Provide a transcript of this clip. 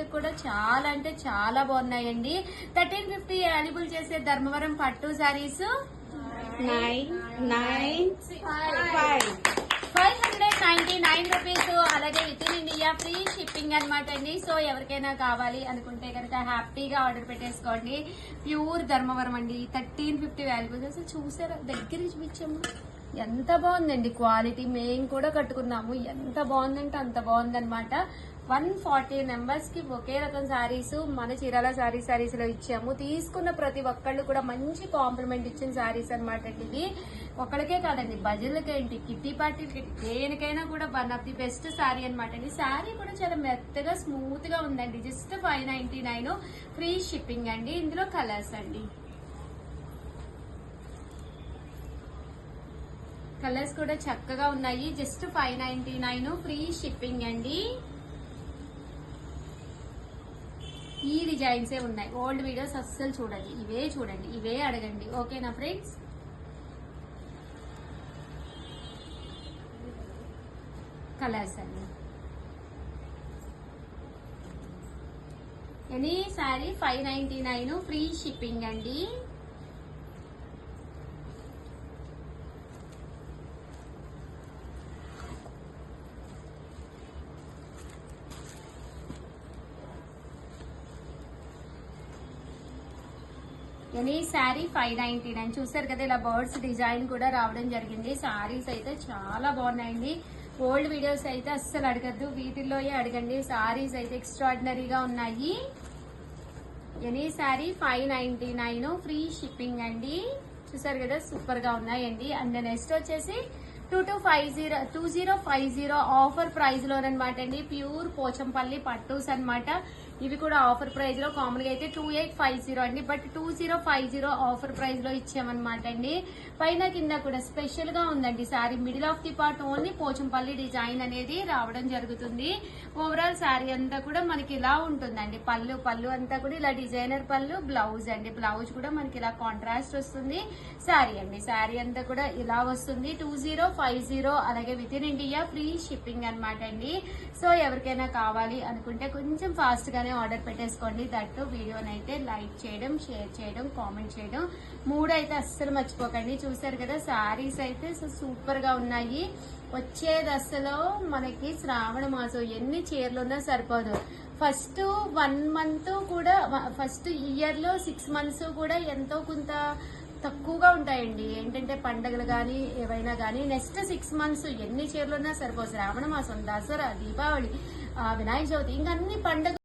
Worth కూడా చాలా అంటే చాలా బాగున్నాయండి. 1350 అవైలబుల్ చేసే ధర్మవరం పట్టు సారీస్ 599 రూపీస్. అలాగే with in India free shipping అనమాట అండి. సో ఎవరికైనా కావాలి అనుకుంటే కనుక హ్యాపీగా ఆర్డర్ పెట్టేసుకోండి. ప్యూర్ ధర్మవరం అండి. 1350 వాల్యూస్. అసలు చూసారా, దగ్గర చూపించాము, ఎంత బాగుందండి క్వాలిటీ. మేము కూడా కట్టుకున్నాము, ఎంత బాగుందంటే అంత బాగుందనమాట. 140 మెంబర్స్ కి ఒకే రకం శారీస్ మన చీరాల శారీస్ లో ఇచ్చాము. తీసుకున్న ప్రతి ఒక్కళ్ళు కూడా మంచి కాంప్లిమెంట్ ఇచ్చిన శారీస్ అనమాట అండి. ఇది ఒక్కడికే కాదండి, బజర్లకేంటి, కిట్టి పార్టీలకి, దేనికైనా కూడా one of the best sari అనమాట అండి. శారీ కూడా చాలా మెత్తగా స్మూత్ గా ఉందండి. జస్ట్ 599 ఫ్రీ షిప్పింగ్ అండి. ఇందులో కలర్స్ అండి, కలర్స్ కూడా చక్కగా ఉన్నాయి. జస్ట్ 599 ఫ్రీ షిప్పింగ్ అండి. ఈ డిజైన్సే ఉన్నాయి. ఓల్డ్ వీడియోస్ అస్సలు చూడండి, ఇవే చూడండి, ఇవే అడగండి. ఓకేనా ఫ్రెండ్స్? కలర్స్ అండి. ఎనీ శారీ 599 ఫ్రీ షిప్పింగ్ అండి. ఎనీ శారీ 599. చూసారు కదా, ఇలా బర్డ్స్ డిజైన్ కూడా రావడం జరిగింది. శారీస్ అయితే చాలా బాగున్నాయండి. ఓల్డ్ వీడియోస్ అయితే అస్సలు అడగద్దు, వీటిల్లోయే అడగండి. శారీస్ అయితే ఎక్స్ట్రాడినరీగా ఉన్నాయి. ఎనీ శారీ 599 ఫ్రీ షిప్పింగ్ అండి. చూసారు కదా, సూపర్ గా ఉన్నాయండి. అండ్ నెక్స్ట్ వచ్చేసి 2050 ఆఫర్ ప్రైజ్ లోనమాట అండి. ప్యూర్ పోచంపల్లి పట్టూస్ అన్నమాట. ఇవి కూడా ఆఫర్ ప్రైజ్ లో, కామన్ గా అయితే 2850 అండి, బట్ 2050 ఆఫర్ ప్రైజ్ లో ఇచ్చామన్నమాట అండి. పైన కింద కూడా స్పెషల్ గా ఉందండి sari. Middle of the part only Pochampally design అనేది రావడం జరుగుతుంది. ఓవరాల్ శారీ అంతా కూడా మనకి ఇలా ఉంటుందండి. పళ్ళు అంతా కూడా ఇలా డిజైనర్ పళ్ళు. బ్లౌజ్ అండి, బ్లౌజ్ కూడా మనకి ఇలా కాంట్రాస్ట్ వస్తుంది. శారీ అండి, శారీ అంతా కూడా ఇలా వస్తుంది. 2050 అలాగే with in India free shipping అనమాట అండి. సో ఎవరికైనా కావాలి అనుకుంటే కొంచెం ఫాస్ట్ గానే ఆర్డర్ పెట్టేసుకోండి. దట్టు వీడియోనైతే లైక్ చేయడం, షేర్ చేయడం, కామెంట్ చేయడం 3 అయితే అస్సలు మర్చిపోకండి. చూసారు కదా, శారీస్ అయితే సూపర్ గా ఉన్నాయి. వచ్చే దశలో మనకి శ్రావణ మాసం ఎన్ని చీరలున్నా సరిపోదు. ఫస్ట్ 1 మంత్ కూడా, ఫస్ట్ ఇయర్ లో 6 మంత్స్ కూడా ఎంతో కొంత తక్కువగా ఉంటాయండి. ఏంటంటే పండగలు కానీ ఏవైనా కానీ. నెక్స్ట్ 6 మంత్స్ ఎన్ని చీరలున్నా సరిపోదు. శ్రావణ మాసం, దసరా, దీపావళి, వినాయక చవితి, ఇంకా అన్ని పండుగ